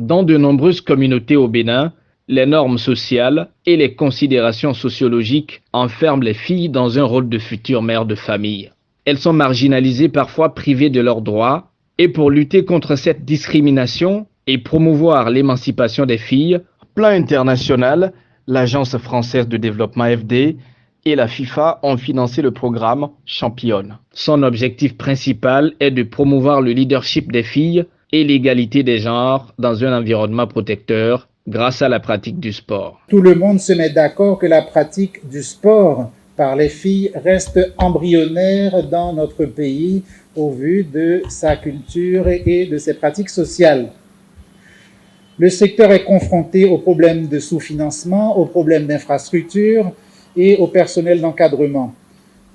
Dans de nombreuses communautés au Bénin, les normes sociales et les considérations sociologiques enferment les filles dans un rôle de futures mères de famille. Elles sont marginalisées, parfois privées de leurs droits, et pour lutter contre cette discrimination et promouvoir l'émancipation des filles, plan international, l'Agence française de développement FD et la FIFA ont financé le programme Championne. Son objectif principal est de promouvoir le leadership des filles et l'égalité des genres dans un environnement protecteur grâce à la pratique du sport. Tout le monde se met d'accord que la pratique du sport par les filles reste embryonnaire dans notre pays au vu de sa culture et de ses pratiques sociales. Le secteur est confronté aux problèmes de sous-financement, aux problèmes d'infrastructure et au personnel d'encadrement.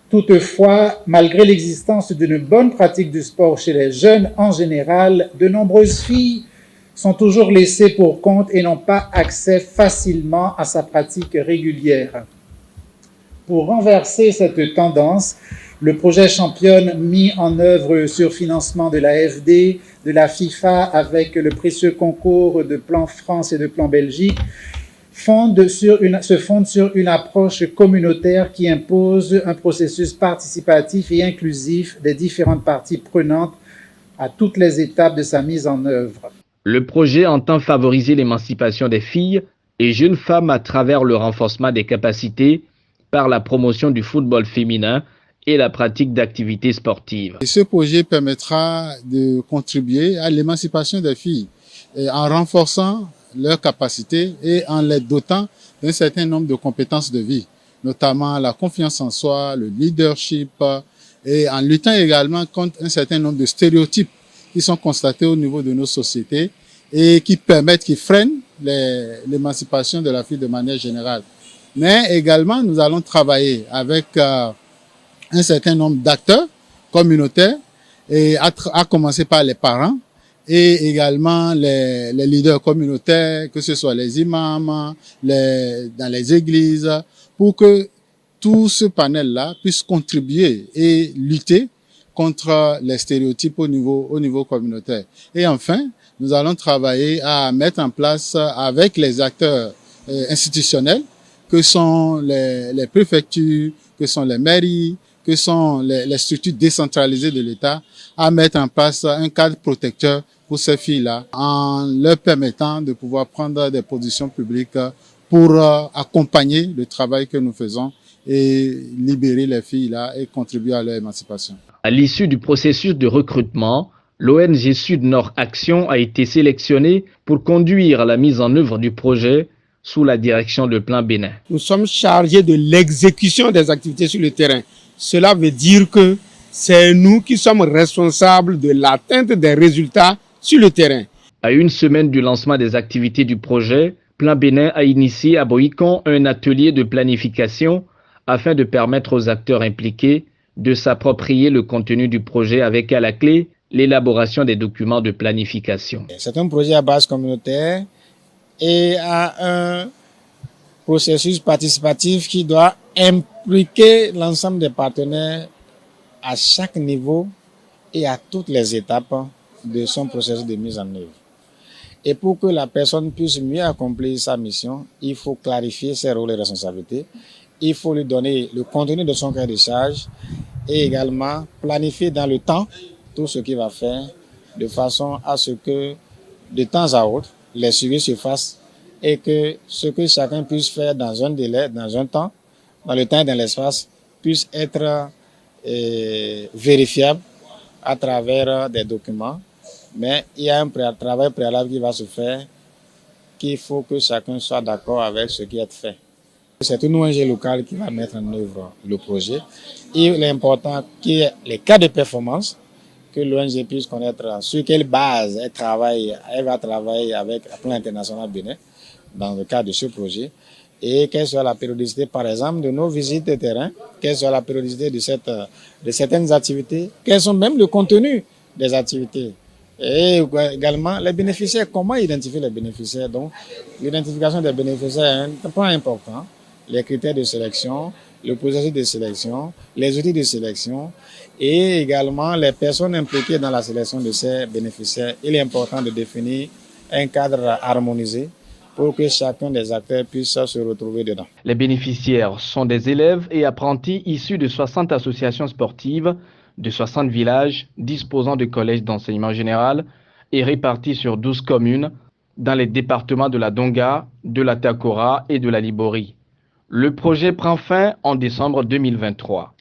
Toutefois, malgré l'existence d'une bonne pratique du sport chez les jeunes en général, de nombreuses filles sont toujours laissées pour compte et n'ont pas accès facilement à sa pratique régulière. Pour renverser cette tendance, le projet Championne, mis en œuvre sur financement de la FD, de la FIFA avec le précieux concours de Plan France et de Plan Belgique, se fonde sur une approche communautaire qui impose un processus participatif et inclusif des différentes parties prenantes à toutes les étapes de sa mise en œuvre. Le projet entend favoriser l'émancipation des filles et jeunes femmes à travers le renforcement des capacités par la promotion du football féminin et la pratique d'activités sportives. Et ce projet permettra de contribuer à l'émancipation des filles en renforçant leurs capacités et en les dotant d'un certain nombre de compétences de vie, notamment la confiance en soi, le leadership, et en luttant également contre un certain nombre de stéréotypes qui sont constatés au niveau de nos sociétés et qui freinent l'émancipation de la fille de manière générale. Mais également, nous allons travailler avec un certain nombre d'acteurs communautaires, et à commencer par les parents, et également les leaders communautaires, que ce soit les imams, dans les églises, pour que tout ce panel-là puisse contribuer et lutter contre les stéréotypes au niveau communautaire. Et enfin, nous allons travailler à mettre en place avec les acteurs institutionnels, que sont les préfectures, que sont les mairies, que sont les structures décentralisées de l'État, à mettre en place un cadre protecteur pour ces filles-là, en leur permettant de pouvoir prendre des positions publiques pour accompagner le travail que nous faisons et libérer les filles-là et contribuer à leur émancipation. À l'issue du processus de recrutement, l'ONG Sud-Nord Action a été sélectionnée pour conduire la mise en œuvre du projet sous la direction de Plan Bénin. Nous sommes chargés de l'exécution des activités sur le terrain. Cela veut dire que c'est nous qui sommes responsables de l'atteinte des résultats sur le terrain. À une semaine du lancement des activités du projet, Plan Bénin a initié à Boïcon un atelier de planification afin de permettre aux acteurs impliqués de s'approprier le contenu du projet avec à la clé l'élaboration des documents de planification. C'est un projet à base communautaire et à un processus participatif qui doit impliquer l'ensemble des partenaires à chaque niveau et à toutes les étapes de son processus de mise en œuvre. Et pour que la personne puisse mieux accomplir sa mission, il faut clarifier ses rôles et responsabilités. Il faut lui donner le contenu de son cahier de charge et également planifier dans le temps tout ce qu'il va faire de façon à ce que de temps à autre, les suivis se fassent et que ce que chacun puisse faire dans un délai, dans un temps, dans le temps et dans l'espace, puisse être vérifiable à travers des documents. Mais il y a un travail préalable qui va se faire, qu'il faut que chacun soit d'accord avec ce qui est fait. C'est une ONG locale qui va mettre en œuvre le projet. Il est important qu'il y ait les cas de performance, que l'ONG puisse connaître sur quelle base elle va travailler avec le Plan International Bénin dans le cadre de ce projet, et quelle soit la périodicité, par exemple, de nos visites de terrain, quelle soit la périodicité de certaines activités, quels sont même le contenu des activités. Et également les bénéficiaires, comment identifier les bénéficiaires. Donc, l'identification des bénéficiaires est un point important. Les critères de sélection, le processus de sélection, les outils de sélection et également les personnes impliquées dans la sélection de ces bénéficiaires. Il est important de définir un cadre harmonisé pour que chacun des acteurs puisse se retrouver dedans. Les bénéficiaires sont des élèves et apprentis issus de 60 associations sportives, de 60 villages disposant de collèges d'enseignement général et répartis sur 12 communes dans les départements de la Donga, de la Takora et de la Libori. Le projet prend fin en décembre 2023.